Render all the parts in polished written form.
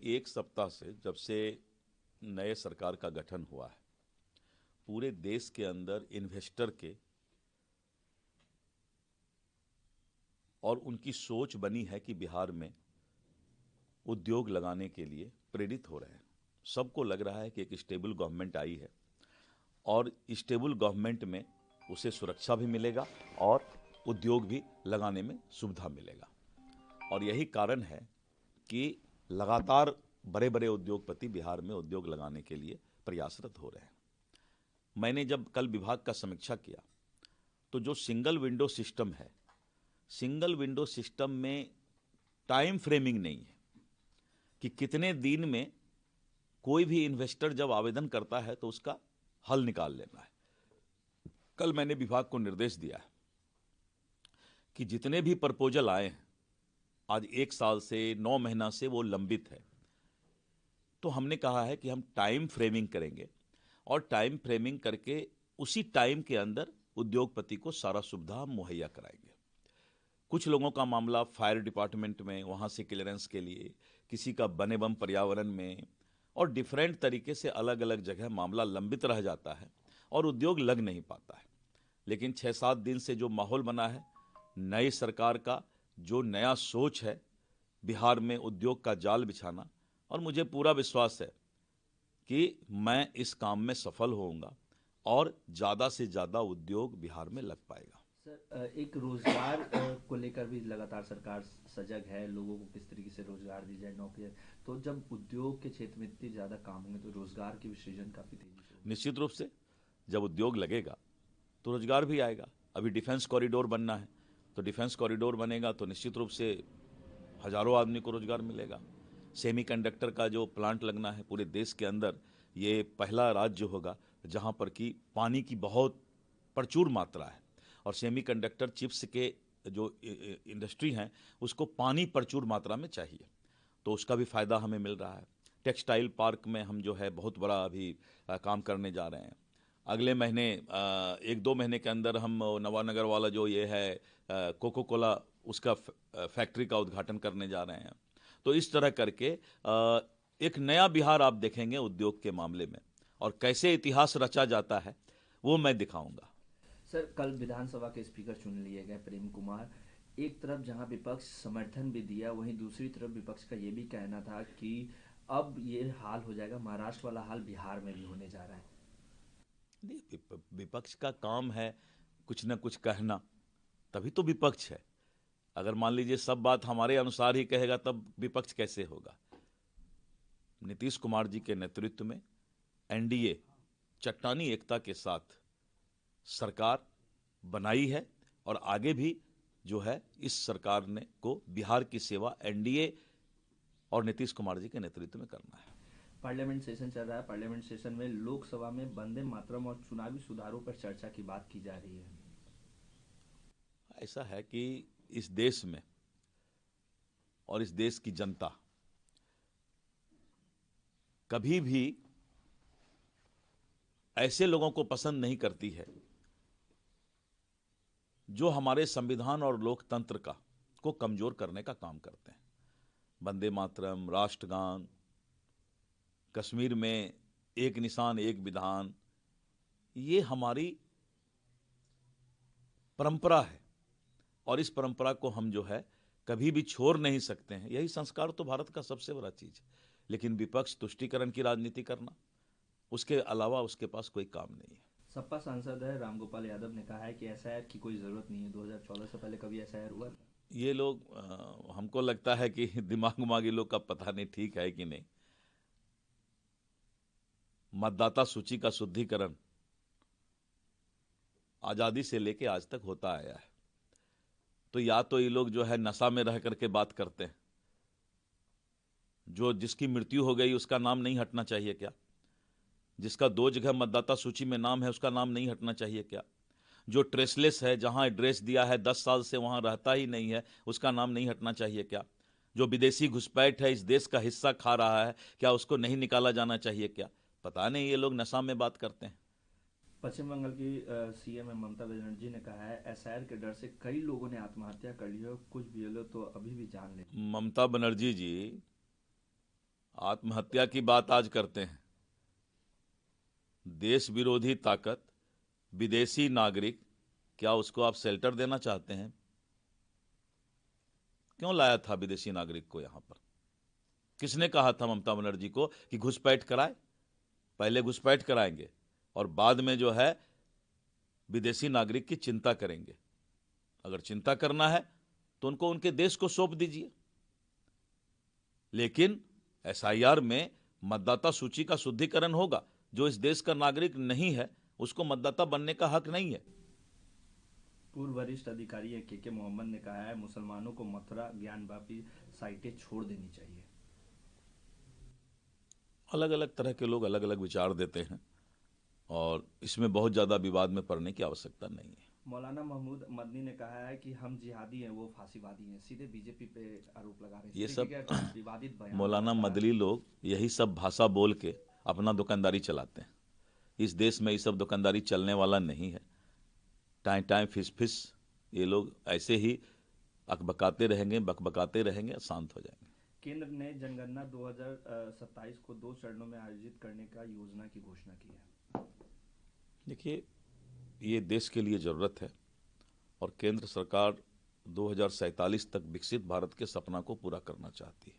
एक सप्ताह से जब से नए सरकार का गठन हुआ है, पूरे देश के अंदर इन्वेस्टर के और उनकी सोच बनी है कि बिहार में उद्योग लगाने के लिए प्रेरित हो रहे हैं। सबको लग रहा है कि एक स्टेबल गवर्नमेंट आई है और स्टेबल गवर्नमेंट में उसे सुरक्षा भी मिलेगा और उद्योग भी लगाने में सुविधा मिलेगा। और यही कारण है कि लगातार बड़े बड़े उद्योगपति बिहार में उद्योग लगाने के लिए प्रयासरत हो रहे हैं। मैंने जब कल विभाग का समीक्षा किया तो जो सिंगल विंडो सिस्टम है, सिंगल विंडो सिस्टम में टाइम फ्रेमिंग नहीं है कि कितने दिन में कोई भी इन्वेस्टर जब आवेदन करता है तो उसका हल निकाल लेना है। कल मैंने विभाग को निर्देश दिया है कि जितने भी प्रपोजल आए हैं, आज 1 साल से 9 महीना से वो लंबित है, तो हमने कहा है कि हम टाइम फ्रेमिंग करेंगे और टाइम फ्रेमिंग करके उसी टाइम के अंदर उद्योगपति को सारा सुविधा मुहैया कराएंगे। कुछ लोगों का मामला फायर डिपार्टमेंट में, वहाँ से क्लियरेंस के लिए, किसी का वन एवं पर्यावरण में, और डिफरेंट तरीके से अलग अलग जगह मामला लंबित रह जाता है और उद्योग लग नहीं पाता है। लेकिन 6-7 दिन से जो माहौल बना है, नई सरकार का जो नया सोच है बिहार में उद्योग का जाल बिछाना, और मुझे पूरा विश्वास है कि मैं इस काम में सफल होऊंगा और ज़्यादा से ज़्यादा उद्योग बिहार में लग पाएगा। सर, एक रोजगार को लेकर भी लगातार सरकार सजग है, लोगों को किस तरीके से रोजगार दी जाए, नौकरियां। तो जब उद्योग के क्षेत्र में इतने ज़्यादा काम होंगे तो रोजगार के भी सृजन काफ़ी तेजी से होगा। निश्चित रूप से जब उद्योग लगेगा तो रोजगार भी आएगा। अभी डिफेंस कॉरिडोर बनना है, तो डिफेंस कॉरिडोर बनेगा तो निश्चित रूप से हजारों आदमी को रोजगार मिलेगा। सेमीकंडक्टर का जो प्लांट लगना है पूरे देश के अंदर, ये पहला राज्य होगा जहां पर कि पानी की बहुत प्रचुर मात्रा है और सेमीकंडक्टर चिप्स के जो इंडस्ट्री हैं उसको पानी प्रचुर मात्रा में चाहिए, तो उसका भी फायदा हमें मिल रहा है। टेक्सटाइल पार्क में हम जो है बहुत बड़ा अभी काम करने जा रहे हैं। अगले महीने 1-2 महीने के अंदर हम नवानगर वाला जो ये है कोको कोला, उसका फैक्ट्री का उद्घाटन करने जा रहे हैं। तो इस तरह करके एक नया बिहार आप देखेंगे उद्योग के मामले में, और कैसे इतिहास रचा जाता है वो मैं दिखाऊंगा। सर, कल विधानसभा के स्पीकर चुन लिए गए प्रेम कुमार। एक तरफ जहां विपक्ष समर्थन भी दिया, वहीं दूसरी तरफ विपक्ष का ये भी कहना था कि अब ये हाल हो जाएगा, महाराष्ट्र वाला हाल बिहार में भी होने जा रहा है। नहीं, विपक्ष का काम है कुछ ना कुछ कहना, तभी तो विपक्ष है। अगर मान लीजिए सब बात हमारे अनुसार ही कहेगा तब विपक्ष कैसे होगा। नीतीश कुमार जी के नेतृत्व में एनडीए चट्टानी एकता के साथ सरकार बनाई है और आगे भी जो है इस सरकार ने को बिहार की सेवा एनडीए और नीतीश कुमार जी के नेतृत्व में करना है। पार्लियामेंट सेशन चल रहा है। पार्लियामेंट सेशन में लोकसभा में वंदे मातरम और चुनावी सुधारों पर चर्चा की बात की जा रही है। ऐसा है कि इस देश में और इस देश की जनता कभी भी ऐसे लोगों को पसंद नहीं करती है जो हमारे संविधान और लोकतंत्र का को कमजोर करने का काम करते हैं। वंदे मातरम, राष्ट्रगान, कश्मीर में एक निशान एक विधान, ये हमारी परंपरा है और इस परंपरा को हम जो है कभी भी छोड़ नहीं सकते हैं। यही संस्कार तो भारत का सबसे बड़ा चीज है। लेकिन विपक्ष तुष्टीकरण की राजनीति करना, उसके अलावा उसके पास कोई काम नहीं है। सपा सांसद है रामगोपाल यादव ने कहा है कि एसआईआर की कोई जरूरत नहीं है। 2014 से पहले कभी एसआईआर हुआ था? ये लोग हमको लगता है कि दिमाग ये लोग का पता नहीं ठीक है कि नहीं। मतदाता सूची का शुद्धिकरण आजादी से लेके आज तक होता आया है, तो या तो ये लोग जो है नशा में रह करके बात करते हैं। जो जिसकी मृत्यु हो गई उसका नाम नहीं हटना चाहिए क्या? जिसका 2 जगह मतदाता सूची में नाम है उसका नाम नहीं हटना चाहिए क्या? जो ट्रेसलेस है, जहां एड्रेस दिया है 10 साल से वहां रहता ही नहीं है, उसका नाम नहीं हटना चाहिए क्या? जो विदेशी घुसपैठ है, इस देश का हिस्सा खा रहा है, क्या उसको नहीं निकाला जाना चाहिए क्या? पता नहीं ये लोग नशा में बात करते हैं। पश्चिम बंगाल की सीएम ममता बनर्जी ने कहा है एसआईआर के डर से कई लोगों ने आत्महत्या कर ली है और कुछ बीएलओ तो अभी भी जान ले। ममता बनर्जी जी आत्महत्या की बात आज करते हैं। देश विरोधी ताकत, विदेशी नागरिक, क्या उसको आप शेल्टर देना चाहते हैं? क्यों लाया था विदेशी नागरिक को यहां पर? किसने कहा था ममता बनर्जी को कि घुसपैठ कराए? पहले घुसपैठ कराएंगे और बाद में जो है विदेशी नागरिक की चिंता करेंगे। अगर चिंता करना है तो उनको उनके देश को सौंप दीजिए। लेकिन एसआईआर में मतदाता सूची का शुद्धिकरण होगा। जो इस देश का नागरिक नहीं है उसको मतदाता बनने का हक नहीं है। पूर्व वरिष्ठ अधिकारी के मोहम्मद ने कहा है मुसलमानों को मथुरा ज्ञानवापी साइटें छोड़ देनी चाहिए। अलग अलग तरह के लोग अलग अलग विचार देते हैं और इसमें बहुत ज़्यादा विवाद में पड़ने की आवश्यकता नहीं है। मौलाना महमूद मदनी ने कहा है कि हम जिहादी हैं, वो फांसीवादी हैं। सीधे बीजेपी पे आरोप लगा रहे हैं। ये इस सब तरीके का विवादित बयान मौलाना लगातार मदली लोग यही सब भाषा बोल के अपना दुकानदारी चलाते हैं। इस देश में ये सब दुकानदारी चलने वाला नहीं है। टाइम टाइम फिस फिस ये लोग ऐसे ही अकबकाते रहेंगे, बकबकाते रहेंगे, शांत हो जाएंगे। केंद्र ने जनगणना 2027 को 2 चरणों में आयोजित करने का योजना की घोषणा की है। देखिए, ये देश के लिए ज़रूरत है और केंद्र सरकार 2047 तक विकसित भारत के सपना को पूरा करना चाहती है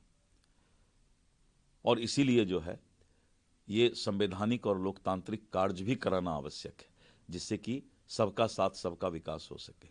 और इसीलिए जो है ये संवैधानिक और लोकतांत्रिक कार्य भी कराना आवश्यक है, जिससे कि सबका साथ सबका विकास हो सके।